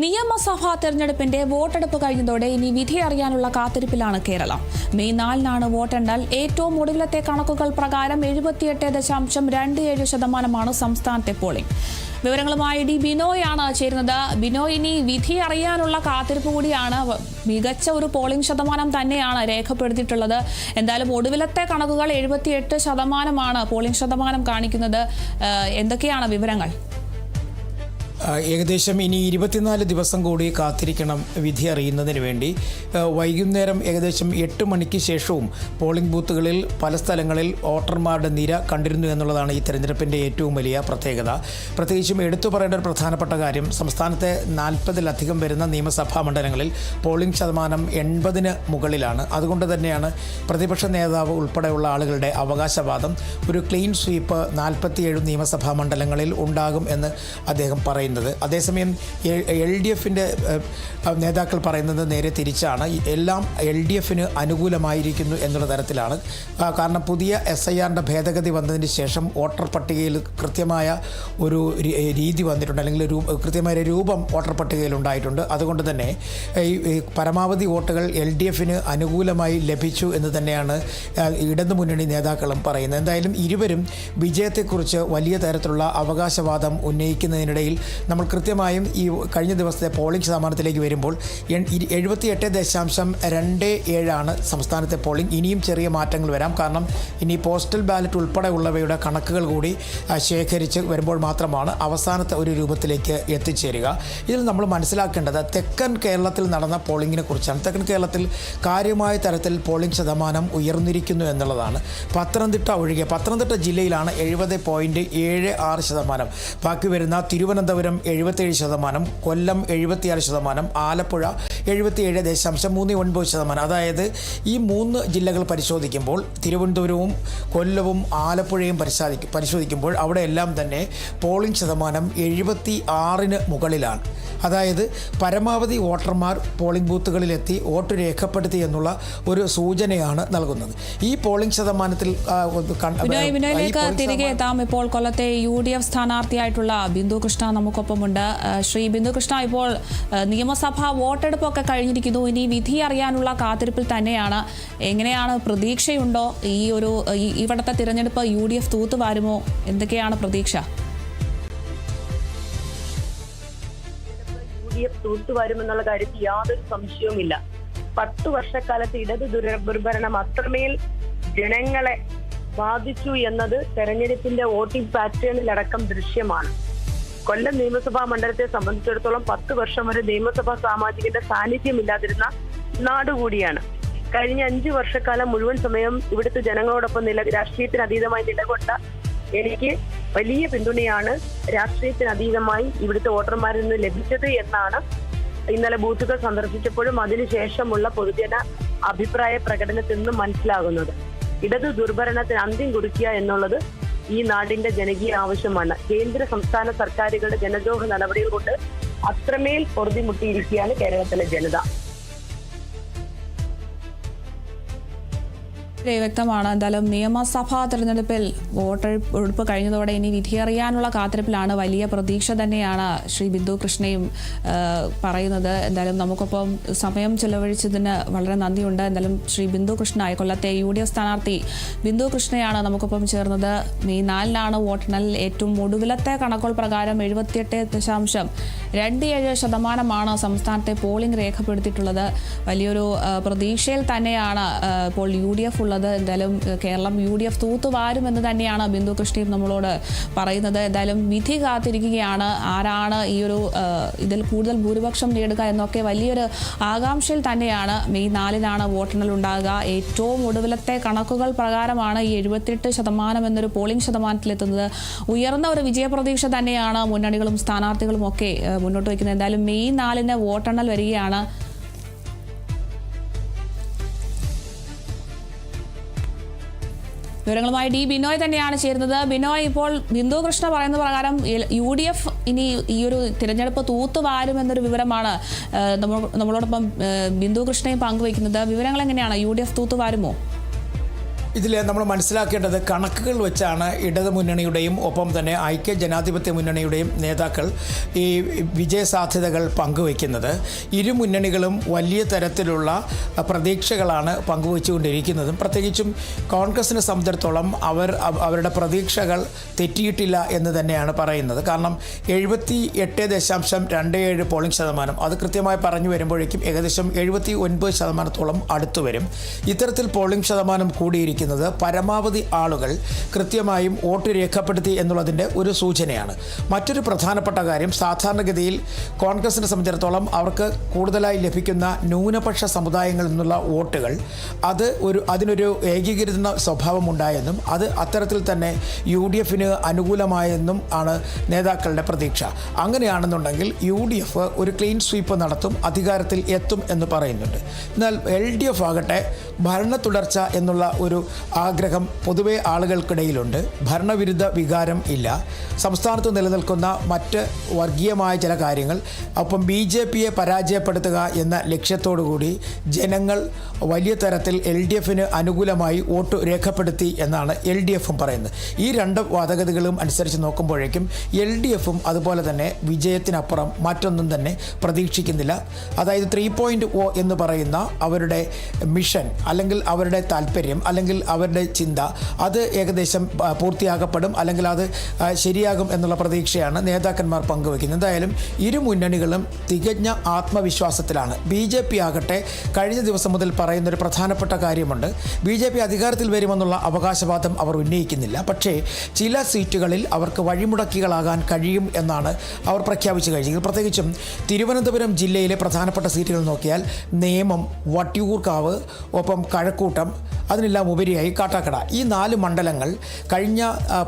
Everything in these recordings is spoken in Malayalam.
നിയമസഭാ തെരഞ്ഞെടുപ്പിന്റെ വോട്ടെടുപ്പ് കഴിഞ്ഞതോടെ ഇനി വിധി അറിയാനുള്ള കാത്തിരിപ്പിലാണ് കേരളം. മെയ് 4-നാണ് വോട്ടെണ്ണൽ. ഏറ്റവും ഒടുവിലത്തെ കണക്കുകൾ പ്രകാരം 78.27% സംസ്ഥാനത്തെ പോളിംഗ്. വിവരങ്ങളുമായി ഡി ബിനോയാണ് ചേരുന്നത്. ബിനോയ്, ഇനി വിധി അറിയാനുള്ള കാത്തിരിപ്പ് കൂടിയാണ്. മികച്ച ഒരു പോളിംഗ് ശതമാനം തന്നെയാണ് രേഖപ്പെടുത്തിയിട്ടുള്ളത്. എന്തായാലും ഒടുവിലത്തെ കണക്കുകൾ 78% പോളിംഗ് ശതമാനം കാണിക്കുന്നത്. എന്തൊക്കെയാണ് വിവരങ്ങൾ? ഏകദേശം ഇനി 24 ദിവസം കൂടി കാത്തിരിക്കണം വിധി അറിയുന്നതിന് വേണ്ടി. വൈകുന്നേരം ഏകദേശം 8 മണിക്ക് ശേഷവും പോളിംഗ് ബൂത്തുകളിൽ പല സ്ഥലങ്ങളിൽ വോട്ടർമാരുടെ നിര കണ്ടിരുന്നു എന്നുള്ളതാണ് ഈ തെരഞ്ഞെടുപ്പിൻ്റെ ഏറ്റവും വലിയ പ്രത്യേകത. പ്രത്യേകിച്ചും എടുത്തു പറയേണ്ട ഒരു പ്രധാനപ്പെട്ട കാര്യം, സംസ്ഥാനത്തെ 40-ലധികം വരുന്ന നിയമസഭാ മണ്ഡലങ്ങളിൽ പോളിംഗ് ശതമാനം 80-ന് മുകളിലാണ്. അതുകൊണ്ട് തന്നെയാണ് പ്രതിപക്ഷ നേതാവ് ഉൾപ്പെടെയുള്ള ആളുകളുടെ അവകാശവാദം ഒരു ക്ലീൻ സ്വീപ്പ് 47 നിയമസഭാ മണ്ഡലങ്ങളിൽ ഉണ്ടാകും എന്ന് അദ്ദേഹം പറയുന്നത്. അതേസമയം LDFിൻ്റെ നേതാക്കൾ പറയുന്നത് നേരെ തിരിച്ചാണ്. എല്ലാം LDFിന് അനുകൂലമായിരിക്കുന്നു എന്നുള്ള തരത്തിലാണ്. കാരണം പുതിയ SIRൻ്റെ ഭേദഗതി വന്നതിന് ശേഷം വോട്ടർ പട്ടികയിൽ കൃത്യമായ ഒരു രീതി വന്നിട്ടുണ്ട്, അല്ലെങ്കിൽ കൃത്യമായ രൂപം വോട്ടർ പട്ടികയിൽ ഉണ്ടായിട്ടുണ്ട്. അതുകൊണ്ട് തന്നെ ഈ പരമാവധി വോട്ടുകൾ LDFിന് അനുകൂലമായി ലഭിച്ചു എന്ന് തന്നെയാണ് ഇടതുമുന്നണി നേതാക്കളും പറയുന്നത്. എന്തായാലും ഇരുവരും വിജയത്തെക്കുറിച്ച് വലിയ തരത്തിലുള്ള അവകാശവാദം ഉന്നയിക്കുന്നതിനിടയിൽ നമ്മൾ കൃത്യമായും ഈ കഴിഞ്ഞ ദിവസത്തെ പോളിംഗ് ശതമാനത്തിലേക്ക് വരുമ്പോൾ 78.27% സംസ്ഥാനത്തെ പോളിംഗ്. ഇനിയും ചെറിയ മാറ്റങ്ങൾ വരാം. കാരണം ഇനി പോസ്റ്റൽ ബാലറ്റ് ഉൾപ്പെടെയുള്ളവയുടെ കണക്കുകൾ കൂടി ശേഖരിച്ച് വരുമ്പോൾ മാത്രമാണ് അവസാനത്തെ ഒരു രൂപത്തിലേക്ക് എത്തിച്ചേരുക. ഇതിൽ നമ്മൾ മനസ്സിലാക്കേണ്ടത് തെക്കൻ കേരളത്തിൽ നടന്ന പോളിംഗിനെ കുറിച്ചാണ്. തെക്കൻ കേരളത്തിൽ കാര്യമായ തരത്തിൽ പോളിംഗ് ശതമാനം ഉയർന്നിരിക്കുന്നു എന്നുള്ളതാണ്. പത്തനംതിട്ട ഒഴികെ പത്തനംതിട്ട ജില്ലയിലാണ് 70.76%. ബാക്കി വരുന്ന തിരുവനന്തപുരം 77%, കൊല്ലം 76%, ആലപ്പുഴ 77.39%. അതായത് ഈ 3 ജില്ലകൾ പരിശോധിക്കുമ്പോൾ, തിരുവനന്തപുരവും കൊല്ലവും ആലപ്പുഴയും പരിശോധിക്കുമ്പോൾ അവിടെയെല്ലാം തന്നെ പോളിംഗ് ശതമാനം 76-ന് മുകളിലാണ്. അതായത് പരമാവധി വോട്ടർമാർ പോളിംഗ് ബൂത്തുകളിലെത്തി വോട്ട് രേഖപ്പെടുത്തി എന്നുള്ള ഒരു സൂചനയാണ് നൽകുന്നത്. ഈ പോളിംഗ് ശതമാനത്തിൽ വിനോയിലേക്ക് തിരികെ എത്താം. ഇപ്പോൾ കൊല്ലത്തെ UDF സ്ഥാനാർത്ഥിയായിട്ടുള്ള ബിന്ദു കൃഷ്ണ നമുക്കൊപ്പമുണ്ട്. ശ്രീ ബിന്ദു കൃഷ്ണ, ഇപ്പോൾ നിയമസഭാ വോട്ടെടുപ്പൊക്കെ കഴിഞ്ഞിരിക്കുന്നു. ഇനി വിധി അറിയാനുള്ള കാത്തിരിപ്പിൽ തന്നെയാണ്. എങ്ങനെയാണ്, പ്രതീക്ഷയുണ്ടോ? ഇവിടുത്തെ തിരഞ്ഞെടുപ്പ് UDF തൂത്തുവാരുമോ? എന്തൊക്കെയാണ് പ്രതീക്ഷ? തൂത്തുവരുമെന്നുള്ള കാര്യത്തിൽ യാതൊരു സംശയവുമില്ല. 10 വർഷക്കാലത്ത് ഇടത് ദുർഭരണം അത്രമേൽ ജനങ്ങളെ ബാധിച്ചു എന്നത് തെരഞ്ഞെടുപ്പിന്റെ വോട്ടിംഗ് പാറ്റേണിലടക്കം ദൃശ്യമാണ്. കൊല്ലം നിയമസഭാ മണ്ഡലത്തെ സംബന്ധിച്ചിടത്തോളം 10 വർഷം വരെ നിയമസഭാ സാമാജികന്റെ സാന്നിധ്യമില്ലാതിരുന്ന നാടുകൂടിയാണ്. കഴിഞ്ഞ 5 വർഷക്കാലം മുഴുവൻ സമയം ഇവിടുത്തെ ജനങ്ങളോടൊപ്പം രാഷ്ട്രീയത്തിന് അതീതമായി നിലകൊണ്ട എനിക്ക് വലിയ പിന്തുണയാണ് രാഷ്ട്രീയത്തിനതീതമായി ഇവിടുത്തെ വോട്ടർമാരിൽ നിന്ന് ലഭിച്ചത് എന്നാണ് ഇന്നലെ ബൂത്തുകൾ സന്ദർശിച്ചപ്പോഴും അതിനുശേഷമുള്ള പൊതുജന അഭിപ്രായ പ്രകടനത്തിൽ നിന്നും മനസ്സിലാകുന്നത്. ഇടതു ദുർഭരണത്തിന് അന്ത്യം കുറിക്കുക എന്നുള്ളത് ഈ നാടിന്റെ ജനകീയ ആവശ്യമാണ്. കേന്ദ്ര സംസ്ഥാന സർക്കാരുകളുടെ ജനദ്രോഹ നടപടികൾ കൊണ്ട് അത്രമേൽ പൊറുതിമുട്ടിയിരിക്കുകയാണ് കേരളത്തിലെ ജനത. വ്യക്തമാണ്. എന്തായാലും നിയമസഭാ തെരഞ്ഞെടുപ്പിൽ വോട്ടെടുപ്പ് കഴിഞ്ഞതോടെ ഇനി വിധിയറിയാനുള്ള കാത്തിരിപ്പിലാണ്. വലിയ പ്രതീക്ഷ തന്നെയാണ് ശ്രീ ബിന്ദു കൃഷ്ണയും പറയുന്നത്. എന്തായാലും നമുക്കൊപ്പം സമയം ചെലവഴിച്ചതിന് വളരെ നന്ദിയുണ്ട്. എന്തായാലും ശ്രീ ബിന്ദു കൃഷ്ണ, കൊല്ലത്തെ UDF സ്ഥാനാർത്ഥി ബിന്ദു കൃഷ്ണയാണ് നമുക്കൊപ്പം ചേർന്നത്. മെയ് 4-നാണ് വോട്ടെണ്ണൽ. ഏറ്റവും ഒടുവിലത്തെ കണക്കുകൾ പ്രകാരം 78.27% സംസ്ഥാനത്തെ പോളിംഗ് രേഖപ്പെടുത്തിയിട്ടുള്ളത്. വലിയൊരു പ്രതീക്ഷയിൽ തന്നെയാണ് ഇപ്പോൾ UDF ഉള്ളത്. എന്തായാലും കേരളം UDF തൂത്തുവാരുമെന്ന് തന്നെയാണ് ബിന്ദു കൃഷ്ണയും നമ്മളോട് പറയുന്നത്. എന്തായാലും വിധി കാത്തിരിക്കുകയാണ്. ആരാണ് ഇതിൽ കൂടുതൽ ഭൂരിപക്ഷം നേടുക എന്നൊക്കെ വലിയൊരു ആകാംക്ഷയിൽ തന്നെയാണ്. മെയ് 4-നാണ് വോട്ടെണ്ണൽ ഉണ്ടാകുക. ഏറ്റവും ഒടുവിലത്തെ കണക്കുകൾ പ്രകാരമാണ് ഈ 78% എന്നൊരു പോളിംഗ് ശതമാനത്തിലെത്തുന്നത്. ഉയർന്ന ഒരു വിജയപ്രതീക്ഷ തന്നെയാണ് മുന്നണികളും സ്ഥാനാർത്ഥികളും ഒക്കെ മുന്നോട്ട് വയ്ക്കുന്നത്. എന്തായാലും മെയ് 4-ന് വോട്ടെണ്ണൽ വരികയാണ്. വിവരങ്ങളുമായി ഡി ബിനോയ് തന്നെയാണ് ചേരുന്നത്. ബിനോയ്, ഇപ്പോൾ ബിന്ദു കൃഷ്ണ പറയുന്ന പ്രകാരം UDF ഇനി ഈ ഒരു തിരഞ്ഞെടുപ്പ് തൂത്തുവാരുമെന്നൊരു വിവരമാണ് നമ്മളോടൊപ്പം ബിന്ദു കൃഷ്ണയും പങ്കുവയ്ക്കുന്നത്. വിവരങ്ങൾ എങ്ങനെയാണ്? UDF തൂത്തുവാരുമോ? ഇതിൽ നമ്മൾ മനസ്സിലാക്കേണ്ടത് കണക്കുകൾ വെച്ചാണ് ഇടത് മുന്നണിയുടെയും ഒപ്പം തന്നെ ഐക്യ ജനാധിപത്യ മുന്നണിയുടെയും നേതാക്കൾ ഈ വിജയസാധ്യതകൾ പങ്കുവയ്ക്കുന്നത്. ഇരു മുന്നണികളും വലിയ തരത്തിലുള്ള പ്രതീക്ഷകളാണ് പങ്കുവച്ചുകൊണ്ടിരിക്കുന്നതും. പ്രത്യേകിച്ചും കോൺഗ്രസിനെ സംബന്ധിച്ചിടത്തോളം അവരുടെ പ്രതീക്ഷകൾ തെറ്റിയിട്ടില്ല എന്ന് തന്നെയാണ് പറയുന്നത്. കാരണം 78.27 പോളിംഗ് ശതമാനം, അത് കൃത്യമായി പറഞ്ഞു വരുമ്പോഴേക്കും ഏകദേശം 79% അടുത്തു വരും. ഇത്തരത്തിൽ പോളിംഗ് ശതമാനം കൂടിയിരിക്കുന്നത് പരമാവധി ആളുകൾ കൃത്യമായും വോട്ട് രേഖപ്പെടുത്തി എന്നുള്ളതിൻ്റെ ഒരു സൂചനയാണ്. മറ്റൊരു പ്രധാനപ്പെട്ട കാര്യം, സാധാരണഗതിയിൽ കോൺഗ്രസിനെ സംബന്ധിച്ചിടത്തോളം അവർക്ക് കൂടുതലായി ലഭിക്കുന്ന ന്യൂനപക്ഷ സമുദായങ്ങളിൽ നിന്നുള്ള വോട്ടുകൾ അതിനൊരു ഏകീകൃത സ്വഭാവം ഉണ്ടായെന്നും അത് അത്തരത്തിൽ തന്നെ UDF അനുകൂലമായെന്നും ആണ് നേതാക്കളുടെ പ്രതീക്ഷ. അങ്ങനെയാണെന്നുണ്ടെങ്കിൽ UDF ഒരു ക്ലീൻ സ്വീപ്പ് നടത്തും, അധികാരത്തിൽ എത്തും എന്ന് പറയുന്നുണ്ട്. എന്നാൽ LDF ആകട്ടെ ഭരണ തുടർച്ച എന്നുള്ള ഒരു ആഗ്രഹം പൊതുവെ ആളുകൾക്കിടയിലുണ്ട്. ഭരണവിരുദ്ധ വികാരം ഇല്ല. സംസ്ഥാനത്ത് നിലനിൽക്കുന്ന മറ്റ് വർഗീയമായ ചില കാര്യങ്ങൾ, ഒപ്പം BJPയെ പരാജയപ്പെടുത്തുക എന്ന ലക്ഷ്യത്തോടുകൂടി ജനങ്ങൾ വലിയ തരത്തിൽ LDF അനുകൂലമായി വോട്ട് രേഖപ്പെടുത്തി എന്നാണ് LDFും പറയുന്നത്. ഈ രണ്ട് വാദഗതികളും അനുസരിച്ച് നോക്കുമ്പോഴേക്കും LDFും അതുപോലെ തന്നെ വിജയത്തിനപ്പുറം മറ്റൊന്നും തന്നെ പ്രതീക്ഷിക്കുന്നില്ല. അതായത് 3.0 എന്ന് പറയുന്ന അവരുടെ മിഷൻ അല്ലെങ്കിൽ അവരുടെ താല്പര്യം അല്ലെങ്കിൽ അവരുടെ ചിന്ത അത് ഏകദേശം പൂർത്തിയാകപ്പെടും, അല്ലെങ്കിൽ അത് ശരിയാകും എന്നുള്ള പ്രതീക്ഷയാണ് നേതാക്കന്മാർ പങ്കുവയ്ക്കുന്നത്. എന്തായാലും ഇരു മുന്നണികളും തികഞ്ഞ ആത്മവിശ്വാസത്തിലാണ്. BJP ആകട്ടെ കഴിഞ്ഞ ദിവസം മുതൽ പറയുന്നൊരു പ്രധാനപ്പെട്ട കാര്യമുണ്ട്. BJP അധികാരത്തിൽ വരുമെന്നുള്ള അവകാശവാദം അവർ ഉന്നയിക്കുന്നില്ല, പക്ഷേ ചില സീറ്റുകളിൽ അവർക്ക് വഴിമുടക്കികളാകാൻ കഴിയും എന്നാണ് അവർ പ്രഖ്യാപിച്ചു കഴിഞ്ഞത്. പ്രത്യേകിച്ചും തിരുവനന്തപുരം ജില്ലയിലെ പ്രധാനപ്പെട്ട സീറ്റുകൾ നോക്കിയാൽ നേമം, വട്ടിയൂർക്കാവ്, ഒപ്പം കഴക്കൂട്ടം, അതിനെല്ലാം ഉപരിയായി കാട്ടാക്കട, ഈ 4 മണ്ഡലങ്ങൾ കഴിഞ്ഞ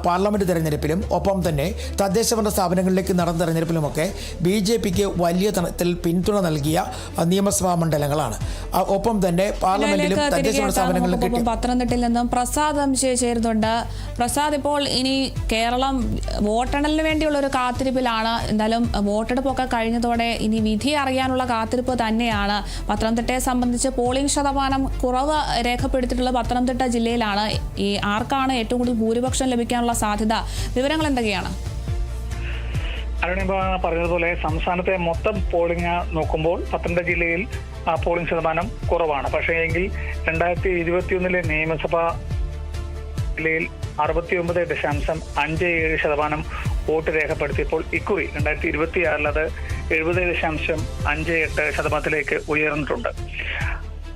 പാർലമെൻറ്റ് തെരഞ്ഞെടുപ്പിലും ഒപ്പം തന്നെ തദ്ദേശഭരണ സ്ഥാപനങ്ങളിലേക്ക് നടന്ന തെരഞ്ഞെടുപ്പിലുമൊക്കെ BJPക്ക് വലിയ തരത്തിൽ പിന്തുണ നൽകിയ നിയമസഭാ മണ്ഡലങ്ങളാണ്. ഒപ്പം തന്നെ പാർലമെന്റിലും തദ്ദേശഭരണ സ്ഥാപനങ്ങളിലും. പത്തനംതിട്ടയിൽ നിന്നും പ്രസാദ് ചേരുന്നുണ്ട്. പ്രസാദ്, ഇപ്പോൾ ഇനി കേരളം വോട്ടെണ്ണലിന് വേണ്ടിയുള്ള ഒരു കാത്തിരിപ്പിലാണ്. എന്തായാലും വോട്ടെടുപ്പൊക്കെ കഴിഞ്ഞതോടെ ഇനി വിധി അറിയാനുള്ള കാത്തിരിപ്പ് തന്നെയാണ്. പത്തനംതിട്ടയെ സംബന്ധിച്ച് പോളിംഗ് ശതമാനം കുറവ് രേഖപ്പെടുത്തിയിട്ടുള്ള പത്തനംതിട്ട ജില്ലയിലാണ്. ഈ ആർക്കാണ് ഏറ്റവും കൂടുതൽ ഭൂരിപക്ഷം ലഭിക്കാനുള്ള സാധ്യത? വിവരങ്ങൾ എന്തൊക്കെയാണ്? അരുണിമ പറഞ്ഞതുപോലെ സംസ്ഥാനത്തെ മൊത്തം പോളിംഗ് നോക്കുമ്പോൾ പത്തനംതിട്ട ജില്ലയിൽ പോളിംഗ് ശതമാനം കുറവാണ്. പക്ഷേ എങ്കിൽ 2021 നിയമസഭാ ജില്ലയിൽ 69.57% വോട്ട് രേഖപ്പെടുത്തിയപ്പോൾ ഇക്കുറി 2026 അത് 70.58% ഉയർന്നിട്ടുണ്ട്.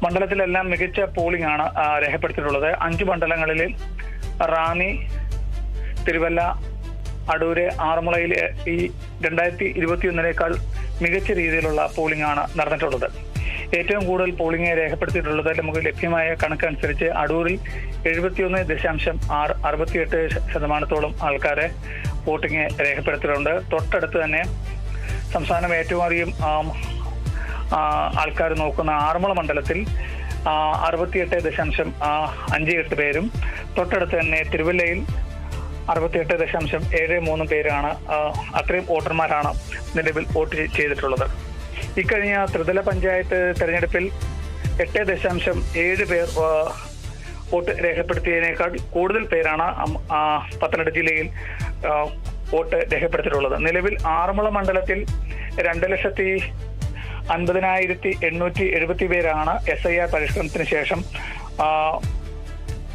മണ്ഡലത്തിലെല്ലാം മികച്ച പോളിംഗ് ആണ് രേഖപ്പെടുത്തിയിട്ടുള്ളത്. 5 മണ്ഡലങ്ങളിൽ റാന്നി, തിരുവല്ല, അടൂര്, ആറന്മുളയിൽ ഈ 2021 മികച്ച രീതിയിലുള്ള പോളിംഗ് ആണ് നടന്നിട്ടുള്ളത്. ഏറ്റവും കൂടുതൽ പോളിംഗ് രേഖപ്പെടുത്തിയിട്ടുള്ളത് നമുക്ക് ലഭ്യമായ കണക്കനുസരിച്ച് അടൂരിൽ 71.68% ആൾക്കാരെ വോട്ടിംഗ് രേഖപ്പെടുത്തിയിട്ടുണ്ട്. തൊട്ടടുത്ത് തന്നെ സംസ്ഥാനം ഏറ്റവും അധികം ആൾക്കാർ നോക്കുന്ന ആറന്മുള മണ്ഡലത്തിൽ 68.58 പേരും, തൊട്ടടുത്ത് തന്നെ തിരുവല്ലയിൽ 68.73 പേരാണ്. അത്രയും വോട്ടർമാരാണ് നിലവിൽ വോട്ട് ചെയ്തിട്ടുള്ളത്. ഇക്കഴിഞ്ഞ ത്രിതല പഞ്ചായത്ത് തെരഞ്ഞെടുപ്പിൽ 8.7 പേർ വോട്ട് രേഖപ്പെടുത്തിയതിനേക്കാൾ കൂടുതൽ പേരാണ് പത്തനംതിട്ട ജില്ലയിൽ വോട്ട് രേഖപ്പെടുത്തിയിട്ടുള്ളത്. നിലവിൽ ആറന്മുള മണ്ഡലത്തിൽ 2,50,870 പേരാണ് SIR പരിഷ്കരണത്തിന് ശേഷം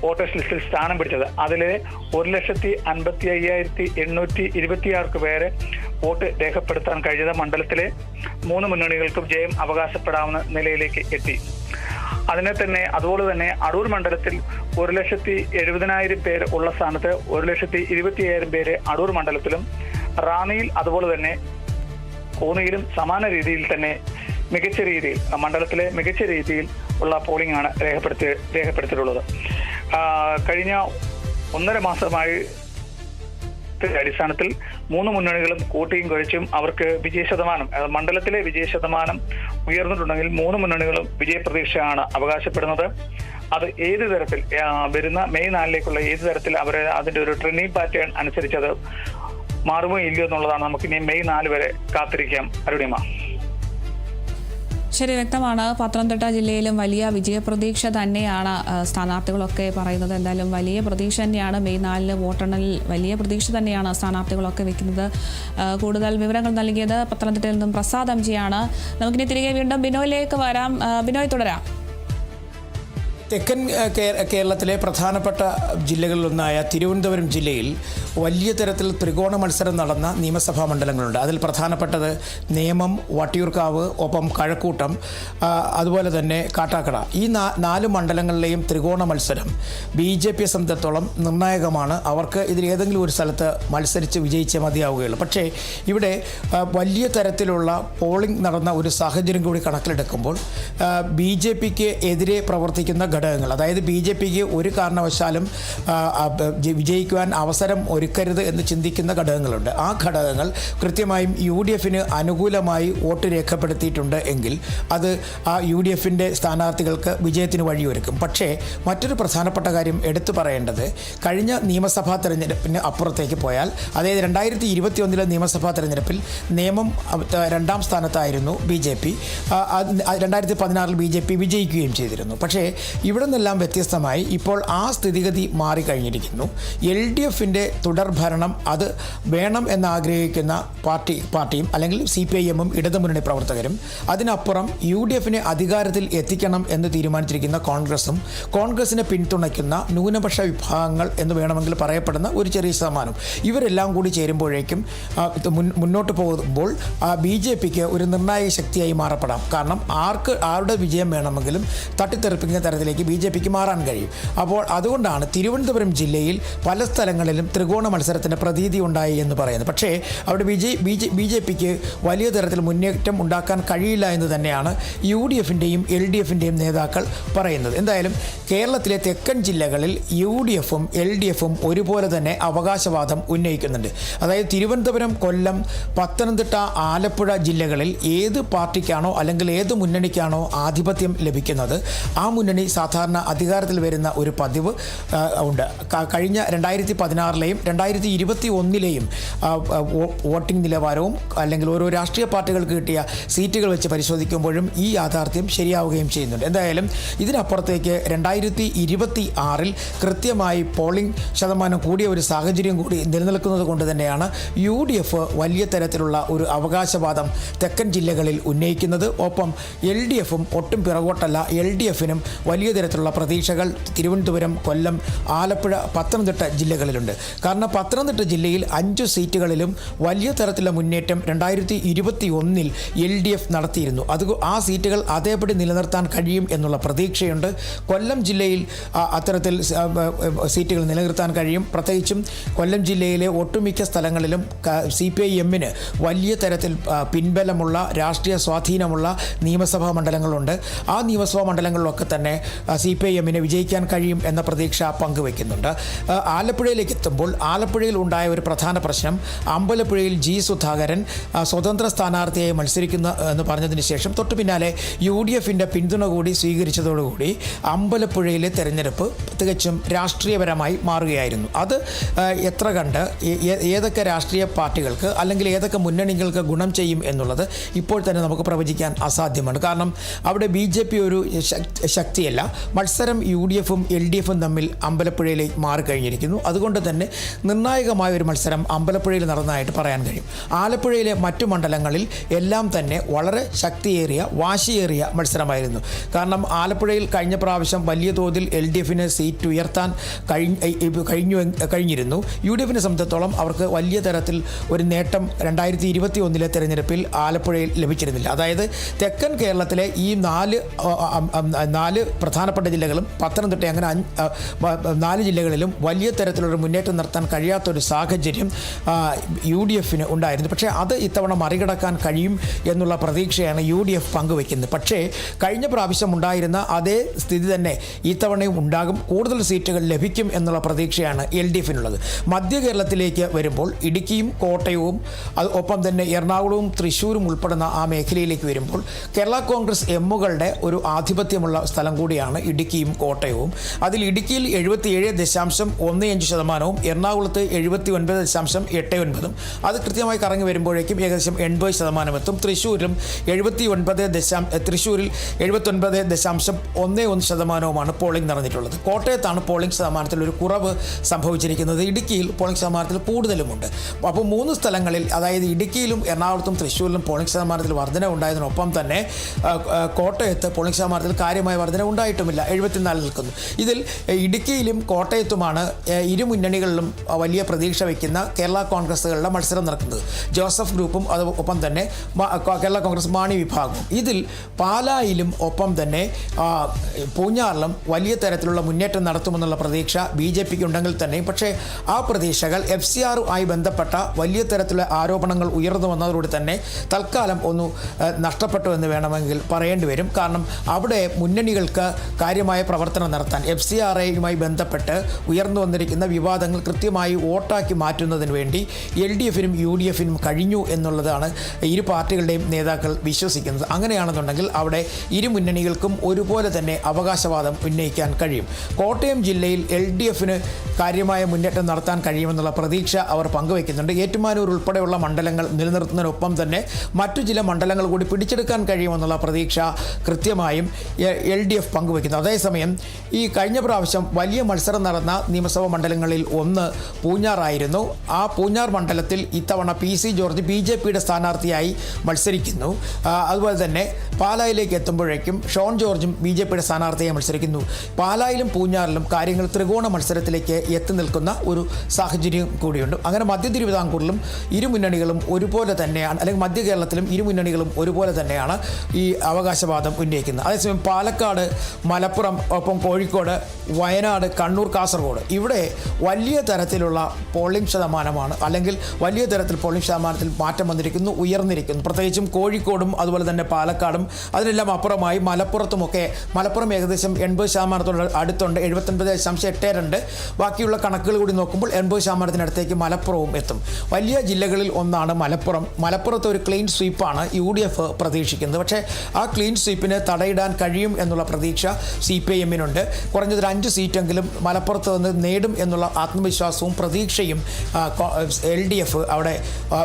വോട്ടേഴ്സ് ലിസ്റ്റിൽ സ്ഥാനം പിടിച്ചത്. അതിൽ 1,55,826 പേരെ വോട്ട് രേഖപ്പെടുത്താൻ കഴിഞ്ഞത് മണ്ഡലത്തിലെ 3 മുന്നണികൾക്കും ജയം അവകാശപ്പെടാവുന്ന നിലയിലേക്ക് എത്തി. അതുപോലെ തന്നെ അടൂർ മണ്ഡലത്തിൽ 1,70,000 പേര് ഉള്ള സ്ഥാനത്ത് 1,20,000 പേര് അടൂർ മണ്ഡലത്തിലും, റാന്നിയിൽ അതുപോലെ തന്നെ കോന്നിയിലും സമാന രീതിയിൽ തന്നെ മണ്ഡലത്തിലെ മികച്ച രീതിയിൽ ഉള്ള പോളിംഗ് ആണ് രേഖപ്പെടുത്തിയിട്ടുള്ളത്. കഴിഞ്ഞ 1.5 മാസമായി അടിസ്ഥാനത്തിൽ 3 മുന്നണികളും കൂട്ടിയും കുഴച്ചും അവർക്ക് മണ്ഡലത്തിലെ വിജയശതമാനം ഉയർന്നിട്ടുണ്ടെങ്കിൽ 3 മുന്നണികളും വിജയപ്രതീക്ഷയാണ് അവകാശപ്പെടുന്നത്. അത് ഏത് തരത്തിൽ വരുന്ന മെയ് 4 ഏത് തരത്തിൽ അതിന്റെ ഒരു ട്രെൻഡിങ് പാറ്റേൺ അനുസരിച്ച് അത് മാറുമോ ഇല്ലയോ എന്നുള്ളതാണ്. നമുക്ക് ഇനി മെയ് 4 വരെ കാത്തിരിക്കാം. അരുണിമ. ശരി, വ്യക്തമാണ്. പത്തനംതിട്ട ജില്ലയിലും വലിയ വിജയപ്രതീക്ഷ തന്നെയാണ് സ്ഥാനാർത്ഥികളൊക്കെ പറയുന്നത്. എന്തായാലും വലിയ പ്രതീക്ഷ തന്നെയാണ്. മെയ് 4 വോട്ടെണ്ണലിൽ വലിയ പ്രതീക്ഷ തന്നെയാണ് സ്ഥാനാർത്ഥികളൊക്കെ വെക്കുന്നത്. കൂടുതൽ വിവരങ്ങൾ നൽകിയത് പത്തനംതിട്ടയിൽ നിന്നും പ്രസാദ് എംജിയാണ്. നമുക്കിനി തിരികെ വീണ്ടും ബിനോയിലേക്ക് വരാം. ബിനോയ്, തുടരാം. തെക്കൻ കേരളത്തിലെ പ്രധാനപ്പെട്ട ജില്ലകളിലൊന്നായ തിരുവനന്തപുരം ജില്ലയിൽ വലിയ തരത്തിൽ ത്രികോണ മത്സരം നടന്ന നിയമസഭാ മണ്ഡലങ്ങളുണ്ട്. അതിൽ പ്രധാനപ്പെട്ടത് നേമം, വട്ടിയൂർക്കാവ്, ഒപ്പം കഴക്കൂട്ടം, അതുപോലെ തന്നെ കാട്ടാക്കട. ഈ 4 മണ്ഡലങ്ങളിലെയും ത്രികോണ മത്സരം BJPയെ സംബന്ധിച്ചിടത്തോളം നിർണായകമാണ്. അവർക്ക് ഇതിലേതെങ്കിലും ഒരു സ്ഥലത്ത് മത്സരിച്ച് വിജയിച്ചേ മതിയാവുകയുള്ളൂ. പക്ഷേ ഇവിടെ വലിയ തരത്തിലുള്ള പോളിംഗ് നടന്ന ഒരു സാഹചര്യം കൂടി കണക്കിലെടുക്കുമ്പോൾ BJPക്ക് എതിരെ പ്രവർത്തിക്കുന്ന ഘടകങ്ങൾ, അതായത് BJPക്ക് ഒരു കാരണവശാലും വിജയിക്കുവാൻ അവസരം ഒരുക്കരുത് എന്ന് ചിന്തിക്കുന്ന ഘടകങ്ങളുണ്ട്. ആ ഘടകങ്ങൾ കൃത്യമായും UDFന് അനുകൂലമായി വോട്ട് രേഖപ്പെടുത്തിയിട്ടുണ്ട് എങ്കിൽ അത് ആ UDFൻ്റെ സ്ഥാനാർത്ഥികൾക്ക് വിജയത്തിന് വഴിയൊരുക്കും. പക്ഷേ മറ്റൊരു പ്രധാനപ്പെട്ട കാര്യം എടുത്തു പറയേണ്ടത്, കഴിഞ്ഞ നിയമസഭാ തെരഞ്ഞെടുപ്പിന് അപ്പുറത്തേക്ക് പോയാൽ, അതായത് 2021 നിയമസഭാ തെരഞ്ഞെടുപ്പിൽ നേമം 2ാം സ്ഥാനത്തായിരുന്നു BJP. 2016 BJP വിജയിക്കുകയും ചെയ്തിരുന്നു. പക്ഷേ ഇവിടെ നിന്നെല്ലാം വ്യത്യസ്തമായി ഇപ്പോൾ ആ സ്ഥിതിഗതി മാറിക്കഴിഞ്ഞിരിക്കുന്നു. LDFൻ്റെ തുടർഭരണം അത് വേണം എന്നാഗ്രഹിക്കുന്ന പാർട്ടിയും അല്ലെങ്കിൽ CPIM ഇടതുമുന്നണി പ്രവർത്തകരും, അതിനപ്പുറം UDFനെ അധികാരത്തിൽ എത്തിക്കണം എന്ന് തീരുമാനിച്ചിരിക്കുന്ന കോൺഗ്രസിനെ പിന്തുണയ്ക്കുന്ന ന്യൂനപക്ഷ വിഭാഗങ്ങൾ എന്ന് വേണമെങ്കിൽ പറയപ്പെടുന്ന ഒരു ചെറിയ ശതമാനം, ഇവരെല്ലാം കൂടി ചേരുമ്പോഴേക്കും മുന്നോട്ട് പോകുമ്പോൾ BJPക്ക് ഒരു നിർണായക ശക്തിയായി മാറപ്പെടാം. കാരണം ആരുടെ വിജയം വേണമെങ്കിലും തട്ടിത്തെറിപ്പിക്കുന്ന തരത്തിലേക്ക് BJPക്ക് മാറാൻ കഴിയും. അപ്പോൾ അതുകൊണ്ടാണ് തിരുവനന്തപുരം ജില്ലയിൽ പല സ്ഥലങ്ങളിലും ത്രികോണ മത്സരത്തിൻ്റെ പ്രതീതി ഉണ്ടായി എന്ന് പറയുന്നത്. പക്ഷേ അവിടെ BJPക്ക് വലിയ തരത്തിൽ മുന്നേറ്റം ഉണ്ടാക്കാൻ കഴിയില്ല എന്ന് തന്നെയാണ് UDFൻ്റെയും LDFൻ്റെയും നേതാക്കൾ പറയുന്നത്. എന്തായാലും കേരളത്തിലെ തെക്കൻ ജില്ലകളിൽ UDFും LDFും ഒരുപോലെ തന്നെ അവകാശവാദം ഉന്നയിക്കുന്നുണ്ട്. അതായത് തിരുവനന്തപുരം, കൊല്ലം, പത്തനംതിട്ട, ആലപ്പുഴ ജില്ലകളിൽ ഏത് പാർട്ടിക്കാണോ അല്ലെങ്കിൽ ഏത് മുന്നണിക്കാണോ ആധിപത്യം ലഭിക്കുന്നത് ആ മുന്നണി സാധാരണ അധികാരത്തിൽ വരുന്ന ഒരു പതിവ് ഉണ്ട്. കഴിഞ്ഞ 2016 2021 വോട്ടിംഗ് നിലവാരവും അല്ലെങ്കിൽ ഓരോ രാഷ്ട്രീയ പാർട്ടികൾക്ക് കിട്ടിയ സീറ്റുകൾ വെച്ച് പരിശോധിക്കുമ്പോഴും ഈ യാഥാർത്ഥ്യം ശരിയാവുകയും ചെയ്യുന്നുണ്ട്. എന്തായാലും ഇതിനപ്പുറത്തേക്ക് 2026 കൃത്യമായി പോളിംഗ് ശതമാനം കൂടിയ ഒരു സാഹചര്യം കൂടി നിലനിൽക്കുന്നത് കൊണ്ട് തന്നെയാണ് UDF വലിയ തരത്തിലുള്ള ഒരു അവകാശവാദം തെക്കൻ ജില്ലകളിൽ ഉന്നയിക്കുന്നത്. ഒപ്പം LDFും ഒട്ടും പിറകോട്ടല്ല. LDFനും വലിയ തരത്തിലുള്ള പ്രതീക്ഷകൾ തിരുവനന്തപുരം, കൊല്ലം, ആലപ്പുഴ, പത്തനംതിട്ട ജില്ലകളിലുണ്ട്. കാരണം പത്തനംതിട്ട ജില്ലയിൽ 5 സീറ്റുകളിലും വലിയ തരത്തിലുള്ള മുന്നേറ്റം 2021 LDF നടത്തിയിരുന്നു. ആ സീറ്റുകൾ അതേപടി നിലനിർത്താൻ കഴിയും എന്നുള്ള പ്രതീക്ഷയുണ്ട്. കൊല്ലം ജില്ലയിൽ അത്തരത്തിൽ സീറ്റുകൾ നിലനിർത്താൻ കഴിയും. പ്രത്യേകിച്ചും കൊല്ലം ജില്ലയിലെ ഒട്ടുമിക്ക സ്ഥലങ്ങളിലും CPIMന് വലിയ തരത്തിൽ പിൻബലമുള്ള രാഷ്ട്രീയ സ്വാധീനമുള്ള നിയമസഭാ മണ്ഡലങ്ങളുണ്ട്. ആ നിയമസഭാ മണ്ഡലങ്ങളിലൊക്കെ തന്നെ CPIMന് വിജയിക്കാൻ കഴിയും എന്ന പ്രതീക്ഷ പങ്കുവയ്ക്കുന്നുണ്ട്. ആലപ്പുഴയിലേക്ക് എത്തുമ്പോൾ ആലപ്പുഴയിൽ ഉണ്ടായ ഒരു പ്രധാന പ്രശ്നം, അമ്പലപ്പുഴയിൽ G. സുധാകരൻ സ്വതന്ത്ര സ്ഥാനാർത്ഥിയായി മത്സരിക്കുന്ന എന്ന് പറഞ്ഞതിന് ശേഷം തൊട്ടു പിന്നാലെ UDFൻ്റെ പിന്തുണ കൂടി സ്വീകരിച്ചതോടുകൂടി അമ്പലപ്പുഴയിലെ തെരഞ്ഞെടുപ്പ് തികച്ചും രാഷ്ട്രീയപരമായി മാറുകയായിരുന്നു. അത് എത്ര കണ്ട് ഏതൊക്കെ രാഷ്ട്രീയ പാർട്ടികൾക്ക് അല്ലെങ്കിൽ ഏതൊക്കെ മുന്നണികൾക്ക് ഗുണം ചെയ്യും എന്നുള്ളത് ഇപ്പോൾ തന്നെ നമുക്ക് പ്രവചിക്കാൻ അസാധ്യമാണ്. കാരണം അവിടെ BJP ഒരു ശക്തിയല്ല. മത്സരം UDFും LDFും തമ്മിൽ അമ്പലപ്പുഴയിലേക്ക് മാറിക്കഴിഞ്ഞിരിക്കുന്നു. അതുകൊണ്ട് തന്നെ നിർണായകമായ ഒരു മത്സരം അമ്പലപ്പുഴയിൽ നടന്നതായിട്ട് പറയാൻ കഴിയും. ആലപ്പുഴയിലെ മറ്റു മണ്ഡലങ്ങളിൽ എല്ലാം തന്നെ വളരെ ശക്തിയേറിയ വാശിയേറിയ മത്സരമായിരുന്നു. കാരണം ആലപ്പുഴയിൽ കഴിഞ്ഞ പ്രാവശ്യം വലിയ തോതിൽ LDFന് സീറ്റ് ഉയർത്താൻ കഴിഞ്ഞിരുന്നു. UDFനെ സംബന്ധിച്ചിടത്തോളം അവർക്ക് വലിയ തരത്തിൽ ഒരു നേട്ടം 2021 തെരഞ്ഞെടുപ്പിൽ ആലപ്പുഴയിൽ ലഭിച്ചിരുന്നില്ല. അതായത് തെക്കൻ കേരളത്തിലെ ഈ 4 പ്രധാനപ്പെട്ട ജില്ലകളും പത്തനംതിട്ട അങ്ങനെ 4 ജില്ലകളിലും വലിയ തരത്തിലുള്ള മുന്നേറ്റം നടത്താൻ കഴിയാത്തൊരു സാഹചര്യം UDFന് ഉണ്ടായിരുന്നു. പക്ഷേ അത് ഇത്തവണ മറികടക്കാൻ കഴിയും എന്നുള്ള പ്രതീക്ഷയാണ് UDF പങ്കുവയ്ക്കുന്നത്. പക്ഷേ കഴിഞ്ഞ പ്രാവശ്യം ഉണ്ടായിരുന്ന അതേ സ്ഥിതി തന്നെ ഇത്തവണയും ഉണ്ടാകും. കൂടുതൽ സീറ്റുകൾ ലഭിക്കും എന്നുള്ള പ്രതീക്ഷയാണ് LDFനുള്ളത്. മധ്യ കേരളത്തിലേക്ക് വരുമ്പോൾ ഇടുക്കിയും കോട്ടയവും ഒപ്പം തന്നെ എറണാകുളവും തൃശ്ശൂരും ഉൾപ്പെടുന്ന ആ മേഖലയിലേക്ക് വരുമ്പോൾ കേരള കോൺഗ്രസ് എമ്മുകളുടെ ഒരു ആധിപത്യമുള്ള സ്ഥലം കൂടിയാണ് തന്നെയാണ് ഇടുക്കിയും കോട്ടയവും. അതിൽ ഇടുക്കിയിൽ 77.15%, എറണാകുളത്ത് 79.89%. അത് കൃത്യമായി കറങ്ങി വരുമ്പോഴേക്കും ഏകദേശം 80% എത്തും. തൃശ്ശൂരിൽ 79.11% പോളിംഗ് നടന്നിട്ടുള്ളത്. കോട്ടയത്താണ് പോളിംഗ് ശതമാനത്തിൽ ഒരു കുറവ് സംഭവിച്ചിരിക്കുന്നത്. ഇടുക്കിയിൽ പോളിംഗ് ശതമാനത്തിൽ കൂടുതലുമുണ്ട്. അപ്പോൾ 3 സ്ഥലങ്ങളിൽ, അതായത് ഇടുക്കിയിലും എറണാകുളത്തും തൃശ്ശൂരിലും പോളിംഗ് ശതമാനത്തിൽ വർധന ഉണ്ടായതിനൊപ്പം തന്നെ കോട്ടയത്ത് പോളിംഗ് ശതമാനത്തിൽ കാര്യമായ വർധന ഉണ്ടായിട്ടുമില്ല, 74 നിൽക്കുന്നു. ഇതിൽ ഇടുക്കിയിലും കോട്ടയത്തുമാണ് ഇരു മുന്നണികളിലും വലിയ പ്രതീക്ഷ വയ്ക്കുന്ന കേരള കോൺഗ്രസുകളുടെ മത്സരം നടക്കുന്നത്. ജോസഫ് ഗ്രൂപ്പും ഒപ്പം തന്നെ കേരള കോൺഗ്രസ് മാണി വിഭാഗവും. ഇതിൽ പാലായിലും ഒപ്പം തന്നെ പൂഞ്ഞാറിലും വലിയ തരത്തിലുള്ള മുന്നേറ്റം നടത്തുമെന്നുള്ള പ്രതീക്ഷ BJPക്ക് ഉണ്ടെങ്കിൽ തന്നെയും പക്ഷേ ആ പ്രതീക്ഷകൾ FCRുമായി ബന്ധപ്പെട്ട വലിയ തരത്തിലുള്ള ആരോപണങ്ങൾ ഉയർന്നു വന്നതോടുകൂടി തന്നെ തൽക്കാലം ഒന്ന് നഷ്ടപ്പെട്ടു എന്ന് വേണമെങ്കിൽ പറയേണ്ടി വരും. കാരണം അവിടെ മുന്നണികൾക്ക് കാര്യമായ പ്രവർത്തനം നടത്താൻ FCRയുമായി ബന്ധപ്പെട്ട് ഉയർന്നു വന്നിരിക്കുന്ന വിവാദങ്ങൾ കൃത്യമായി വോട്ടാക്കി മാറ്റുന്നതിന് വേണ്ടി LDFനും UDFനും കഴിഞ്ഞു എന്നുള്ളതാണ് ഇരു പാർട്ടികളുടെയും നേതാക്കൾ വിശ്വസിക്കുന്നത്. അങ്ങനെയാണെന്നുണ്ടെങ്കിൽ അവിടെ ഇരു മുന്നണികൾക്കും ഒരുപോലെ തന്നെ അവകാശവാദം ഉന്നയിക്കാൻ കഴിയും. കോട്ടയം ജില്ലയിൽ LDFന് കാര്യമായ മുന്നേറ്റം നടത്താൻ കഴിയുമെന്നുള്ള പ്രതീക്ഷ അവർ പങ്കുവയ്ക്കുന്നുണ്ട്. ഏറ്റുമാനൂർ ഉൾപ്പെടെയുള്ള മണ്ഡലങ്ങൾ നിലനിർത്തുന്നതിനൊപ്പം തന്നെ മറ്റു ചില മണ്ഡലങ്ങൾ കൂടി പിടിച്ചെടുക്കാൻ കഴിയുമെന്നുള്ള പ്രതീക്ഷ കൃത്യമായും LDF പങ്കുവയ്ക്കുന്നു. അതേസമയം ഈ കഴിഞ്ഞ പ്രാവശ്യം വലിയ മത്സരം നടന്ന നിയമസഭാ മണ്ഡലങ്ങളിൽ ഒന്ന് പൂഞ്ഞാറായിരുന്നു. ആ പൂഞ്ഞാർ മണ്ഡലത്തിൽ ഇത്തവണ PC ജോർജ് BJPയുടെ സ്ഥാനാർത്ഥിയായി മത്സരിക്കുന്നു. അതുപോലെ തന്നെ പാലായിലേക്ക് എത്തുമ്പോഴേക്കും ഷോൺ ജോർജും BJPയുടെ സ്ഥാനാർത്ഥിയായി മത്സരിക്കുന്നു. പാലായിലും പൂഞ്ഞാറിലും കാര്യങ്ങൾ ത്രികോണ മത്സരത്തിലേക്ക് എത്തി നിൽക്കുന്ന ഒരു സാഹചര്യം കൂടിയുണ്ട്. അങ്ങനെ മധ്യ തിരുവിതാംകൂറിലും ഇരു മുന്നണികളും ഒരുപോലെ തന്നെയാണ്, അല്ലെങ്കിൽ മധ്യ കേരളത്തിലും ഇരു മുന്നണികളും ഒരുപോലെ തന്നെയാണ് ഈ അവകാശവാദം ഉന്നയിക്കുന്നത്. അതേസമയം പാലക്കാട്, മലപ്പുറം, ഒപ്പം കോഴിക്കോട്, വയനാട്, കണ്ണൂർ, കാസർഗോഡ് ഇവിടെ വലിയ തരത്തിലുള്ള പോളിംഗ് ശതമാനമാണ്, അല്ലെങ്കിൽ വലിയ തരത്തിൽ പോളിംഗ് ശതമാനത്തിൽ മാറ്റം വന്നിരിക്കുന്നു, ഉയർന്നിരിക്കുന്നു. പ്രത്യേകിച്ചും കോഴിക്കോടും അതുപോലെ തന്നെ പാലക്കാടും അതിനെല്ലാം അപ്പുറമായി മലപ്പുറത്തുമൊക്കെ, മലപ്പുറം ഏകദേശം 80% അടുത്തുണ്ട്, 79.82. ബാക്കിയുള്ള കണക്കുകൾ കൂടി നോക്കുമ്പോൾ 80% മലപ്പുറവും എത്തും. വലിയ ജില്ലകളിൽ ഒന്നാണ് മലപ്പുറം. മലപ്പുറത്ത് ഒരു ക്ലീൻ സ്വീപ്പാണ് UDF പ്രതീക്ഷിക്കുന്നത്. പക്ഷേ ആ ക്ലീൻ സ്വീപ്പിന് തടയിടാൻ കഴിയും എന്നുള്ള പ്രതീക്ഷ CPIMനുണ്ട്. കുറഞ്ഞതൊരു 5 സീറ്റെങ്കിലും മലപ്പുറത്ത് നിന്ന് നേടും എന്നുള്ള ആത്മവിശ്വാസവും പ്രതീക്ഷയും LDF അവിടെ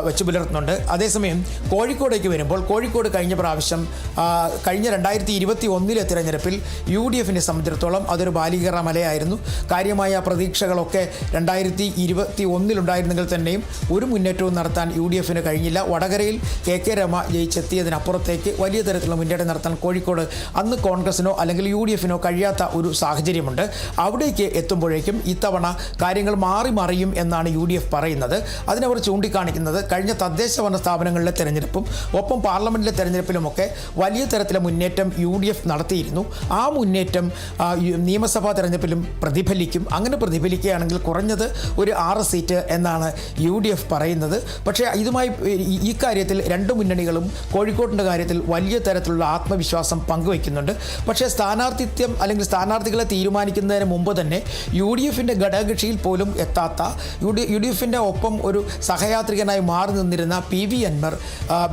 വെച്ച് പുലർത്തുന്നുണ്ട്. അതേസമയം കോഴിക്കോടേക്ക് വരുമ്പോൾ, കോഴിക്കോട് കഴിഞ്ഞ പ്രാവശ്യം കഴിഞ്ഞ 2021 തിരഞ്ഞെടുപ്പിൽ UDFനെ സംബന്ധിച്ചിടത്തോളം അതൊരു ബാലികേറ മലയായിരുന്നു. കാര്യമായ പ്രതീക്ഷകളൊക്കെ 2021 ഉണ്ടായിരുന്നെങ്കിൽ തന്നെയും ഒരു മുന്നേറ്റവും നടത്താൻ UDFന് കഴിഞ്ഞില്ല. വടകരയിൽ KK രമ ജയിച്ചെത്തിയതിനപ്പുറത്തേക്ക് വലിയ തരത്തിലുള്ള മുന്നേറ്റം നടത്താൻ കോഴിക്കോട് അന്ന് കോൺഗ്രസിനോ അല്ലെങ്കിൽ UDFനോ കഴിയാത്ത ഒരു സാഹചര്യമുണ്ട്. അവിടേക്ക് എത്തുമ്പോഴേക്കും ഇത്തവണ കാര്യങ്ങൾ മറിയും എന്നാണ് UDF പറയുന്നത്. അതിനവർ ചൂണ്ടിക്കാണിക്കുന്നത് കഴിഞ്ഞ തദ്ദേശ ഭരണ സ്ഥാപനങ്ങളിലെ തെരഞ്ഞെടുപ്പും ഒപ്പം പാർലമെൻറ്റിലെ തെരഞ്ഞെടുപ്പിലുമൊക്കെ വലിയ തരത്തിലെ മുന്നേറ്റം UDF നടത്തിയിരുന്നു. ആ മുന്നേറ്റം നിയമസഭാ തെരഞ്ഞെടുപ്പിലും പ്രതിഫലിക്കും. അങ്ങനെ പ്രതിഫലിക്കുകയാണെങ്കിൽ കുറഞ്ഞത് ഒരു 6 സീറ്റ് എന്നാണ് UDF പറയുന്നത്. പക്ഷേ ഇതുമായി ഈ കാര്യത്തിൽ രണ്ട് മുന്നണികളും കോഴിക്കോടിൻ്റെ കാര്യത്തിൽ വലിയ തരത്തിലുള്ള ആത്മവിശ്വാസം പങ്കുവയ്ക്കുന്നുണ്ട്. പക്ഷേ സ്ഥാനാർത്ഥിത്വം അല്ലെങ്കിൽ സ്ഥാനാർത്ഥികളെ തീരുമാനിക്കുന്നതിന് മുമ്പ് തന്നെ UDFൻ്റെ ഘടകകക്ഷിയിൽ പോലും എത്താത്ത, UDFൻ്റെ ഒപ്പം ഒരു സഹയാത്രികനായി മാറി നിന്നിരുന്ന PV അൻവർ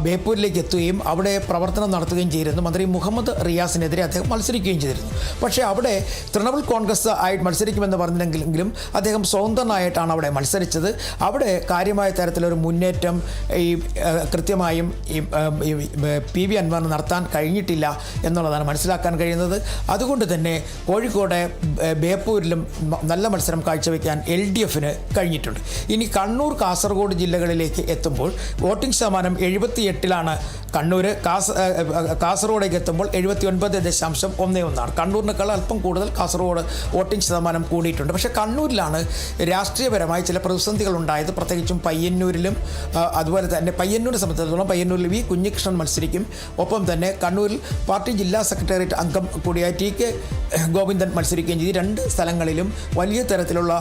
ബേപ്പൂരിലേക്ക് എത്തുകയും അവിടെ പ്രവർത്തനം നടത്തുകയും ചെയ്തിരുന്നു. മന്ത്രി മുഹമ്മദ് റിയാസിനെതിരെ അദ്ദേഹം മത്സരിക്കുകയും ചെയ്തിരുന്നു. പക്ഷേ അവിടെ തൃണമൂൽ കോൺഗ്രസ് ആയിട്ട് മത്സരിക്കുമെന്ന് പറഞ്ഞെങ്കിലും അദ്ദേഹം സ്വതന്ത്രനായിട്ടാണ് അവിടെ മത്സരിച്ചത്. അവിടെ കാര്യമായ തരത്തിലൊരു മുന്നേറ്റം ഈ കൃത്യമായും ഈ PV അൻവറിന് നടത്താൻ കഴിഞ്ഞിട്ടില്ല എന്നുള്ളതാണ് മനസ്സിലാക്കാൻ കഴിയുന്നത്. അതുകൊണ്ട് തന്നെ കോഴിക്കോട് ബേപ്പൂരിലും നല്ല മത്സരം കാഴ്ചവെക്കാൻ LDFന് കഴിഞ്ഞിട്ടുണ്ട്. ഇനി കണ്ണൂർ, കാസർഗോഡ് ജില്ലകളിലേക്ക് എത്തുമ്പോൾ വോട്ടിംഗ് ശതമാനം 78 കണ്ണൂർ. കാസർഗോഡേക്ക് എത്തുമ്പോൾ 79.11. കണ്ണൂരിനേക്കാൾ അല്പം കൂടുതൽ കാസർഗോഡ് വോട്ടിംഗ് ശതമാനം കൂടിയിട്ടുണ്ട്. പക്ഷേ കണ്ണൂരിലാണ് രാഷ്ട്രീയപരമായി ചില പ്രതിസന്ധികൾ ഉണ്ടായത്. പ്രത്യേകിച്ചും പയ്യന്നൂരിലും അതുപോലെ തന്നെ പയ്യന്നൂരിനെ സംബന്ധിച്ചിടത്തോളം പയ്യന്നൂരിൽ V കുഞ്ഞികൃഷ്ണൻ മത്സരിക്കും. ഒപ്പം തന്നെ കണ്ണൂരിൽ പാർട്ടി ജില്ലാ സെക്രട്ടേറിയറ്റ് അംഗം കൂടിയായ TK ഗോവിന്ദൻ മത്സരിക്കുകയും ചെയ്തു. 2 സ്ഥലങ്ങളിലും വലിയ തരത്തിലുള്ള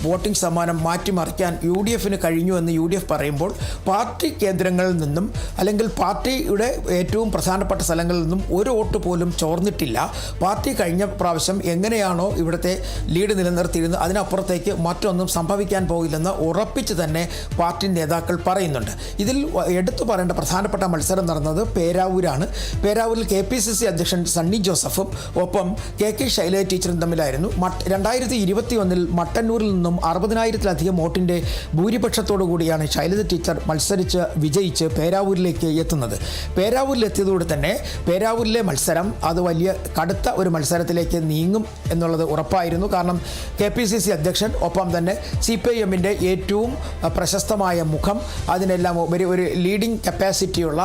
വോട്ടിംഗ് ശതമാനം മാറ്റിമറിക്കാൻ UDFന് കഴിഞ്ഞു എന്ന് UDF പറയുമ്പോൾ പാർട്ടി കേന്ദ്രങ്ങളിൽ നിന്നും അല്ലെങ്കിൽ പാർട്ടിയുടെ ഏറ്റവും പ്രധാനപ്പെട്ട സ്ഥലങ്ങളിൽ നിന്നും ഒരു വോട്ട് പോലും ചോർന്നിട്ടില്ല. പാർട്ടി കഴിഞ്ഞ പ്രാവശ്യം എങ്ങനെയാണോ ഇവിടുത്തെ ലീഡ് നിലനിർത്തിയിരുന്നത് കണ്ടിരുന്നു. അതിനപ്പുറത്തേക്ക് മറ്റൊന്നും സംഭവിക്കാൻ പോകില്ലെന്ന് ഉറപ്പിച്ച് തന്നെ പാർട്ടി നേതാക്കൾ പറയുന്നുണ്ട്. ഇതിൽ എടുത്തു പറയേണ്ട പ്രധാനപ്പെട്ട മത്സരം നടന്നത് പേരാവൂരാണ്. പേരാവൂരിൽ KPCC അധ്യക്ഷൻ സണ്ണി ജോസഫും ഒപ്പം KK ശൈലജ ടീച്ചറും തമ്മിലായിരുന്നു. 2021 മട്ടന്നൂരിൽ നിന്നും 60,000-ലധികം വോട്ടിൻ്റെ ഭൂരിപക്ഷത്തോടു കൂടിയാണ് ശൈലജ ടീച്ചർ മത്സരിച്ച് വിജയിച്ച് പേരാവൂരിലേക്ക് എത്തുന്നത്. പേരാവൂരിലെത്തിയതോടെ തന്നെ പേരാവൂരിലെ മത്സരം അത് വലിയ കടുത്ത ഒരു മത്സരത്തിലേക്ക് നീങ്ങും എന്നുള്ളത് ഉറപ്പായിരുന്നു. കാരണം KPCC അധ്യക്ഷൻ ഒപ്പം തന്നെ CPIM-ൻ്റെ ഏറ്റവും പ്രശസ്തമായ മുഖം, അതിനെല്ലാം ഒരു ലീഡിംഗ് കപ്പാസിറ്റിയുള്ള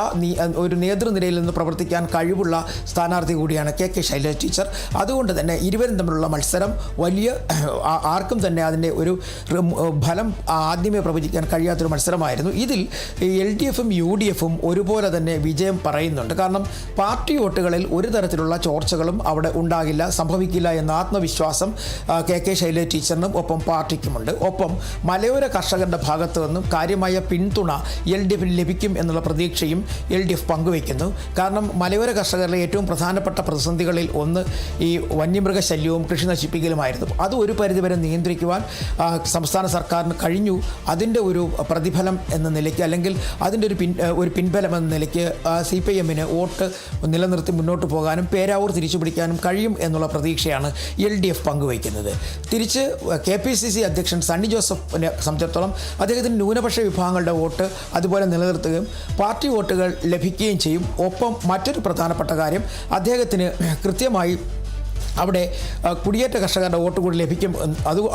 ഒരു നേതൃനിരയിൽ നിന്ന് പ്രവർത്തിക്കാൻ കഴിവുള്ള സ്ഥാനാർത്ഥി കൂടിയാണ് KK ശൈലജ ടീച്ചർ. അതുകൊണ്ട് തന്നെ ഇരുവരും തമ്മിലുള്ള മത്സരം വലിയ ആർക്കും തന്നെ അതിൻ്റെ ഒരു ഫലം ആദ്യമേ പ്രവചിക്കാൻ കഴിയാത്തൊരു മത്സരമായിരുന്നു. ഇതിൽ LDF-ഉം UDF-ഉം ഒരുപോലെ തന്നെ വിജയം പറയുന്നുണ്ട്. കാരണം പാർട്ടി വോട്ടുകളിൽ ഒരു തരത്തിലുള്ള ചോർച്ചകളും അവിടെ ഉണ്ടാകില്ല, സംഭവിക്കില്ല എന്ന ആത്മവിശ്വാസം KK ശൈലജ ടീച്ചറിനും ഒപ്പം പാർട്ടിക്കുമുണ്ട്. ഒപ്പം മലയോര കർഷകരുടെ ഭാഗത്തു നിന്നും കാര്യമായ പിന്തുണ LDF-ന് ലഭിക്കും എന്നുള്ള പ്രതീക്ഷയും LDF പങ്കുവയ്ക്കുന്നു. കാരണം മലയോര കർഷകരുടെ ഏറ്റവും പ്രധാനപ്പെട്ട പ്രതിസന്ധികളിൽ ഒന്ന് ഈ വന്യമൃഗശല്യവും കൃഷി നശിപ്പിക്കലുമായിരുന്നു. അത് ഒരു പരിധിവരെ നിയന്ത്രിക്കുവാൻ സംസ്ഥാന സർക്കാരിന് കഴിഞ്ഞു. അതിൻ്റെ ഒരു പ്രതിഫലം എന്ന നിലയ്ക്ക് അല്ലെങ്കിൽ അതിൻ്റെ ഒരു പിൻബലം എന്ന നിലയ്ക്ക് CPIM-ന് വോട്ട് നിലനിർത്തി മുന്നോട്ട് പോകാനും പേരാവൂർ തിരിച്ചു പിടിക്കാനും കഴിയും എന്നുള്ള പ്രതീക്ഷയാണ് LDF പങ്കുവയ്ക്കുന്നത്. തിരിച്ച് KPCC അധ്യക്ഷൻ സണ്ണി ജോസഫിനെ സംബന്ധിച്ചിടത്തോളം അദ്ദേഹത്തിന് ന്യൂനപക്ഷ വിഭാഗങ്ങളുടെ വോട്ട് അതുപോലെ നിലനിർത്തുകയും പാർട്ടി വോട്ടുകൾ ലഭിക്കുകയും ചെയ്യും. ഒപ്പം മറ്റൊരു പ്രധാനപ്പെട്ട കാര്യം, അദ്ദേഹത്തിന് കൃത്യമായി അവിടെ കുടിയേറ്റ കർഷകരുടെ വോട്ട് കൂടി ലഭിക്കും.